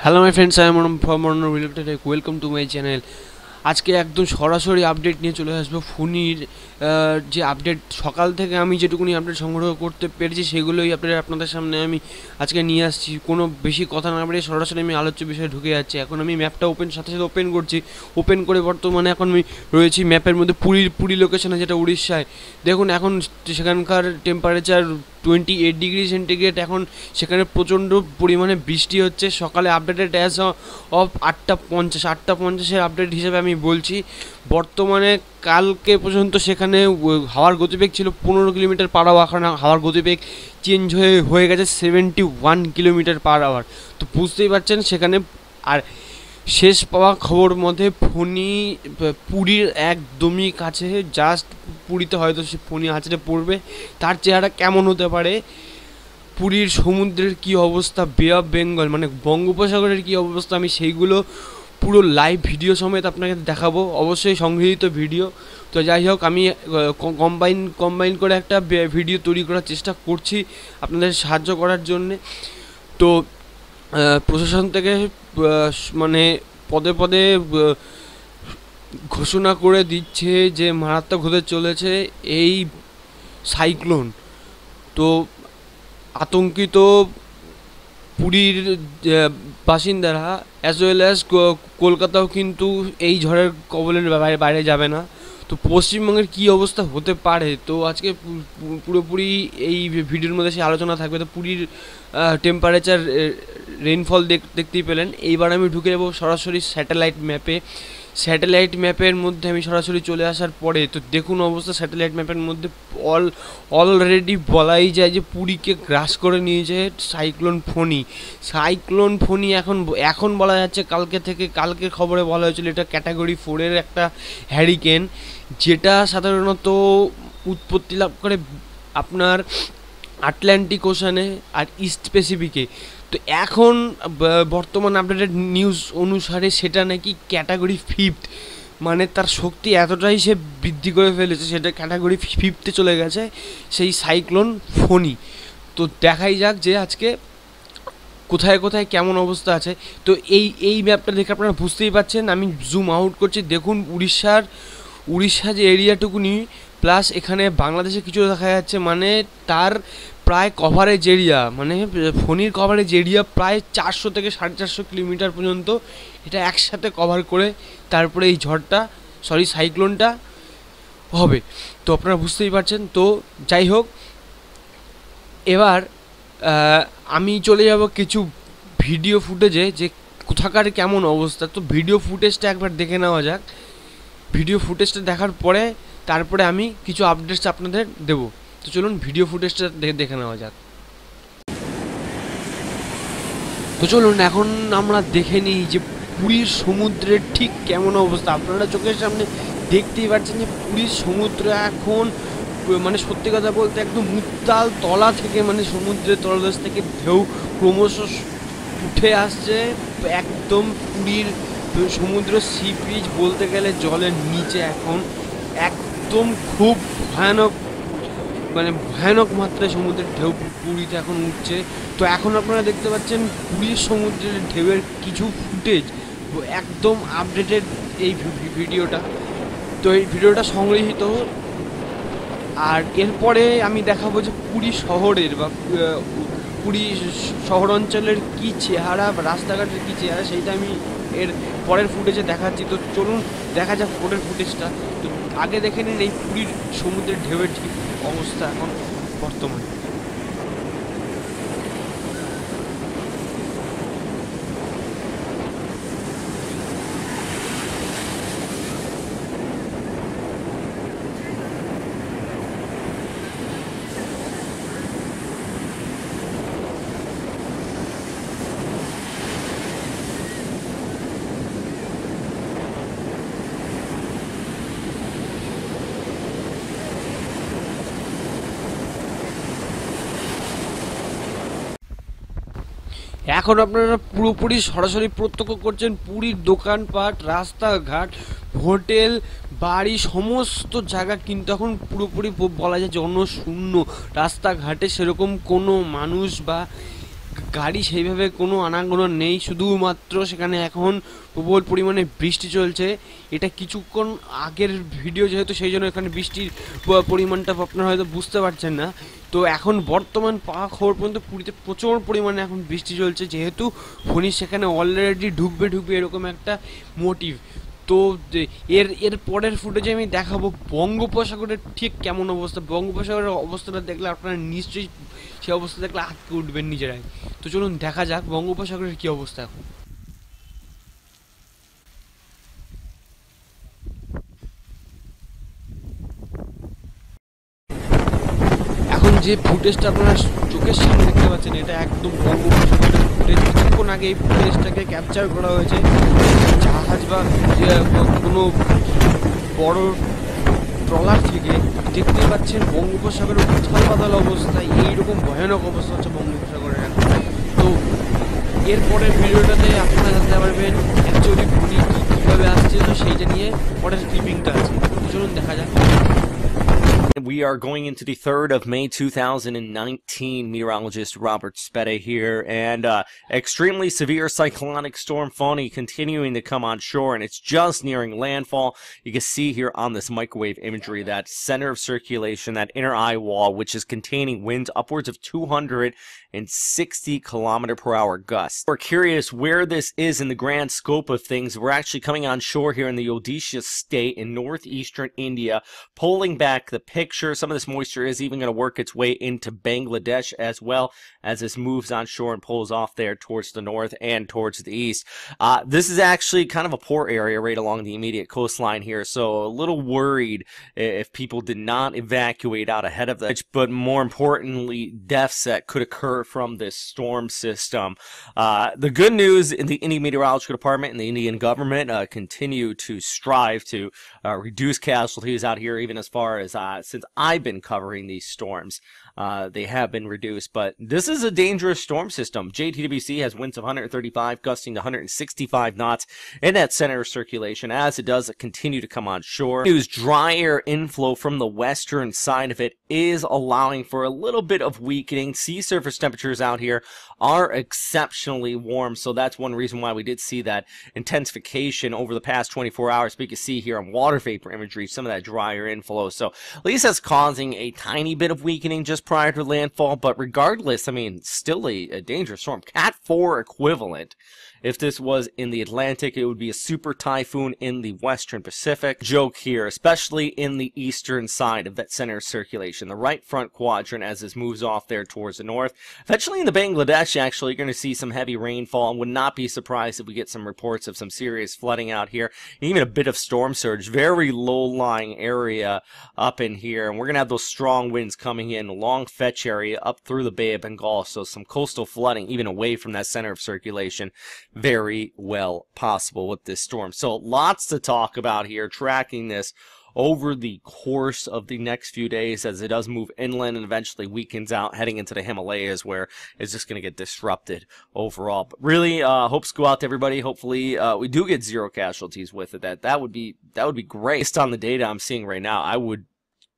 Hello my friends, I am from welcome to my channel. আজকে একদম সরাসরি update নিয়ে চলে আসবো ফোনির যে আপডেট সকাল থেকে আমি যেটুকুনি আপডেট সংগ্রহ করতে পেরেছি সেগুলোই আপনাদের সামনে আমি আজকে নিয়ে আসছি। কোনো বেশি কথা না বলে সরাসরি আমি আলোচ্য বিষয়ে ঢুকে যাচ্ছি। এখন আমি ম্যাপটা সাথে ওপেন করছি। ওপেন করে বর্তমানে এখন আমি রয়েছি ম্যাপের মধ্যে পুরী লোকেশনে, যেটা উড়িষ্যায়। দেখুন এখন সেখানকার টেম্পারেচার 28 ডিগ্রি সেন্টিগ্রেড। এখন সেখানে প্রচণ্ড পরিমাণে বৃষ্টি হচ্ছে। সকালে আপডেটেড অ্যাজ অফ 8:50 আপডেট হিসেবে আমি বলছি। বর্তমানে কালকে পর্যন্ত সেখানে হাওয়ার গতিবেগ ছিল 15 কিলোমিটার পার আওয়ার। এখন হাওয়ার গতিবেগ চেঞ্জ হয়ে গেছে 71 কিলোমিটার পার আওয়ার। তো বুঝতেই পারছেন সেখানে। আর শেষ পাওয়া খবর মধ্যে পুরীর একদমই কাছে, জাস্ট পুরীতে হয়তো সে ফণি আছড়ে পড়বে। তার চেহারা কেমন হতে পারে, পুরীর সমুদ্রের কি অবস্থা, বে অফ বেঙ্গল মানে বঙ্গোপসাগরের কি অবস্থা, আমি সেইগুলো পুরো লাইভ ভিডিও সমেত আপনাকে দেখাবো, অবশ্যই সংগৃহীত ভিডিও। তো যাই হোক, আমি কম্বাইন করে একটা ভিডিও তৈরি করার চেষ্টা করছি আপনাদের সাহায্য করার জন্যে। তো প্রশাসন থেকে মানে পদে পদে ঘোষণা করে দিচ্ছে যে মারাত্মক হতে চলেছে এই সাইক্লোন। তো আতঙ্কিত পুরীর বাসিন্দারা অ্যাজ ওয়েল অ্যাজ কলকাতাও কিন্তু এই ঝড়ের কবলের বাইরে যাবে না। তো পশ্চিমবঙ্গের কী অবস্থা হতে পারে, তো আজকে পুরোপুরি এই ভিডিওর মধ্যে সে আলোচনা থাকবে। তো পুরীর টেম্পারেচার, রেইনফল দেখতেই পেলেন। এইবার আমি ঢুকে যাবো সরাসরি স্যাটেলাইট ম্যাপের মধ্যে আমি সরাসরি চলে আসার পরে তো দেখুন অবস্থা। স্যাটেলাইট ম্যাপের মধ্যে অলরেডি বলাই যায় যে পুরীকে গ্রাস করে নিয়েছে সাইক্লোন ফণী। এখন বলা যাচ্ছে কালকে খবরে বলা হয়েছিল এটা ক্যাটাগরি 4-এর একটা হ্যারিকেন, যেটা সাধারণত উৎপত্তি লাভ করে আপনার আটলান্টিক ওশানে আর ইস্ট প্যাসিফিকে। তো এখন বর্তমান আপডেটেড নিউজ অনুসারে সেটা নাকি ক্যাটাগরি 5, মানে তার শক্তি এতটাই সে বৃদ্ধি করে ফেলেছে, সেটা ক্যাটাগরি 5-এ চলে গেছে সেই সাইক্লোন ফণী। তো দেখাই যাক যে আজকে কোথায় কোথায় কেমন অবস্থা আছে। তো এই ম্যাপটা দেখে আপনারা বুঝতেই পারছেন। আমি জুম আউট করছি, দেখুন উড়িষ্যা যে এরিয়াটুকুনি, প্লাস এখানে বাংলাদেশে কিছু দেখা যাচ্ছে, মানে তার প্রায় কভারেজ এরিয়া, মানে ফণীর কভারেজ এরিয়া প্রায় 400 থেকে 450 কিলোমিটার পর্যন্ত এটা একসাথে কভার করে তারপরে এই সাইক্লোনটা হবে। তো আপনারা বুঝতেই পারছেন। তো যাই হোক, এবার আমি চলে যাব কিছু ভিডিও ফুটেজে যে কোথাকার কেমন অবস্থা। তো ভিডিও ফুটেজটা একবার দেখে নেওয়া যাক। ভিডিও ফুটেজটা দেখার পরে তারপরে আমি কিছু আপডেটস আপনাদের দেবো। তো চলুন ভিডিও ফুটেজটা দেখে নেওয়া যাক। তো চলুন এখন আমরা দেখে নিই যে পুরীর সমুদ্রের ঠিক কেমন অবস্থা। আপনারা চোখের সামনে দেখতেই পাচ্ছেন যে পুরীর সমুদ্র এখন মানে সত্যি কথা বলতে একদম উত্তাল তলা থেকে, মানে সমুদ্রের তলদেশ থেকে ঢেউ ক্রমশ উঠে আসছে একদম পুরীর সমুদ্র সি বিচ বলতে গেলে জলের নিচে এখন একদম খুব ভয়ানক মাত্রায় সমুদ্রের ঢেউ পুরীতে এখন উঠছে। তো এখন আপনারা দেখতে পাচ্ছেন পুরীর সমুদ্রের ঢেউয়ের কিছু ফুটেজ, একদম আপডেটেড এই ভিডিওটা। তো এই ভিডিওটা সংগৃহীত। আর এরপরে আমি দেখাবো যে পুরী শহরের বা পুরী শহর অঞ্চলের কী চেহারা বা রাস্তাঘাটের কী চেহারা, সেইটা আমি এর পরের ফুটেজে দেখাচ্ছি। তো চলুন দেখা যাক পরের ফুটেজটা। তো আগে দেখে নিন এই পুরীর সমুদ্রের ঢেউয়ের ঠিক অবস্থা এখন বর্তমানে। এখন আপনারা পুরোপুরি সরাসরি প্রত্যক্ষ করছেন পুরীর দোকানপাট, রাস্তাঘাট, হোটেল, বাড়ি, সমস্ত জায়গা কিন্তু এখন পুরোপুরি বলা যায় জনশূন্য। রাস্তাঘাটে সেরকম কোনো মানুষ বা গাড়ি সেইভাবে কোনো আনাগোনা নেই, শুধুমাত্র সেখানে এখন প্রবল পরিমাণে বৃষ্টি চলছে। এটা কিছুক্ষণ আগের ভিডিও যেহেতু, সেই জন্য এখানে বৃষ্টির পরিমাণটা আপনারা হয়তো বুঝতে পারছেন না। তো এখন বর্তমান পাওয়া খবর পর্যন্ত পুরীতে প্রচুর পরিমাণে এখন বৃষ্টি চলছে, যেহেতু ফণী সেখানে অলরেডি ঢুকবে এরকম একটা মোটিভ। তো এর পরের ফুটেজে আমি দেখাবো বঙ্গোপসাগরের ঠিক কেমন অবস্থা। বঙ্গোপসাগরের অবস্থাটা দেখলে আপনারা নিশ্চয়ই, সেই অবস্থা দেখলে আটকে উঠবেন নিজেরাই। তো চলুন দেখা যাক বঙ্গোপসাগরের কি অবস্থা এখন। এখন যে ফুটেজটা আপনারা চোখের সামনে দেখতে পাচ্ছেন, এটা একদম বঙ্গোপসাগরের ফুটেজ। কিছুক্ষণ আগে এই ফুটেজটাকে ক্যাপচার করা হয়েছে জাহাজ বা কোনো বড় ট্রলার থেকে। দেখতে পাচ্ছেন বঙ্গোপসাগরের উথাল পাতাল অবস্থা, এইরকম ভয়ানক অবস্থা হচ্ছে বঙ্গোপসাগরের এখন। তো এরপরের ভিডিওটাতে আপনারা জানতে পারবেন অ্যাকচুয়ালি ফণী কীভাবে আসছে, তো সেইটা নিয়ে পরের ক্লিপিংটা আছে। তো চলুন দেখা যাক। We are going into the 3rd of May 2019. Meteorologist Robert Spede here, and extremely severe cyclonic storm Phani continuing to come on shore, and it's just nearing landfall. You can see here on this microwave imagery that center of circulation, that inner eye wall, which is containing winds upwards of 260 km/h gusts. We're curious where this is in the grand scope of things. We're actually coming on shore here in the Odisha state in northeastern India, pulling back the picture. Some of this moisture is even going to work its way into Bangladesh as well as this moves on shore and pulls off there towards the north and towards the east. This is actually kind of a poor area right along the immediate coastline here, so a little worried if people did not evacuate out ahead of that, but more importantly, deaths that could occur from this storm system. The good news in the Indian Meteorological Department and the Indian government continue to strive to reduce casualties out here, even as far as since I've been covering these storms. They have been reduced, but this is a dangerous storm system. JTWC has winds of 135 gusting to 165 knots in that center of circulation. As it does continue to come on shore, drier inflow from the western side of it is allowing for a little bit of weakening. Sea surface temperatures out here are exceptionally warm, so that's one reason why we did see that intensification over the past 24 hours. But you can see here on water vapor imagery some of that drier inflow, so at least that's causing a tiny bit of weakening just prior to landfall. But regardless, I mean, still a dangerous storm. Cat 4 equivalent. If this was in the Atlantic, it would be a super typhoon in the western Pacific. Joke here, especially in the eastern side of that center of circulation, the right front quadrant, as this moves off there towards the north. Eventually in the Bangladesh, actually, you're going to see some heavy rainfall, and would not be surprised if we get some reports of some serious flooding out here, even a bit of storm surge. Very low-lying area up in here, and we're going to have those strong winds coming in along Fetch area up through the Bay of Bengal, so some coastal flooding even away from that center of circulation. Very well possible with this storm. So lots to talk about here, tracking this over the course of the next few days as it does move inland and eventually weakens out, heading into the Himalayas, where it's just going to get disrupted overall. But really, hopes go out to everybody. Hopefully, we do get 0 casualties with it. That would be great. Based on the data I'm seeing right now, I would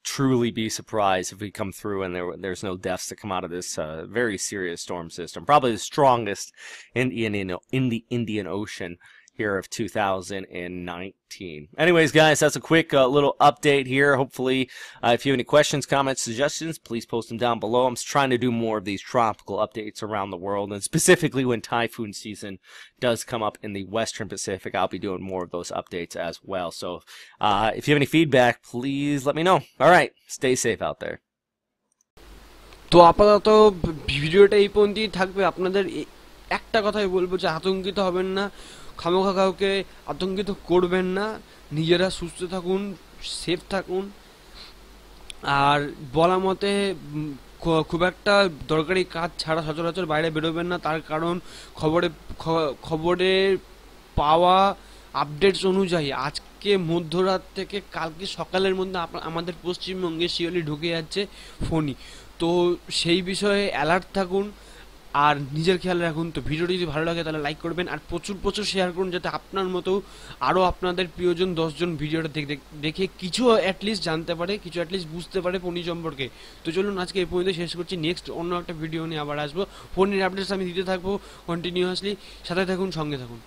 truly be surprised if we come through and there's no deaths to come out of this very serious storm system. Probably the strongest in the Indian Ocean here of 2019. Anyways, guys, that's a quick little update here. Hopefully, if you have any questions, comments, suggestions, please post them down below. I'm trying to do more of these tropical updates around the world, and specifically when typhoon season does come up in the Western Pacific, I'll be doing more of those updates as well. So if you have any feedback, please let me know. All right, stay safe out there. তো আপাতত ভিডিওটা এই পর্যন্তই থাকবে। আপনাদের একটা কথাই বলবো যে আতঙ্কিত হবেন না, খামোখা কাউকে আতঙ্কিত করবেন না, নিজেরা সুস্থ থাকুন, সেফ থাকুন। আর বলা মতে খুব একটা দরকারি কাজ ছাড়া সচরাচর বাইরে বেরোবেন না, তার কারণ খবরে পাওয়া আপডেটস অনুযায়ী আজকে মধ্যরাত থেকে কালকে সকালের মধ্যে আমাদের পশ্চিমবঙ্গে শিওরলি ঢুকে যাচ্ছে ফণী। তো সেই বিষয়ে অ্যালার্ট থাকুন। আর নিজের খেয়াল রাখুন। তো ভিডিওটি যদি ভালো লাগে তাহলে লাইক করবেন, আর প্রচুর প্রচুর শেয়ার করুন, যাতে আপনার মতো আরও আপনাদের প্রিয়জন 10জন ভিডিওটা দেখে কিছু অ্যাটলিস্ট জানতে পারে, কিছু অ্যাটলিস্ট বুঝতে পারে ফোনি সম্পর্কে। তো চলুন আজকে এই পর্যন্ত শেষ করছি, নেক্সট অন্য একটা ভিডিও নিয়ে আবার আসবো। ফোনের আপডেটস আমি দিতে থাকবো কন্টিনিউয়াসলি, সাথে থাকুন, সঙ্গে থাকুন।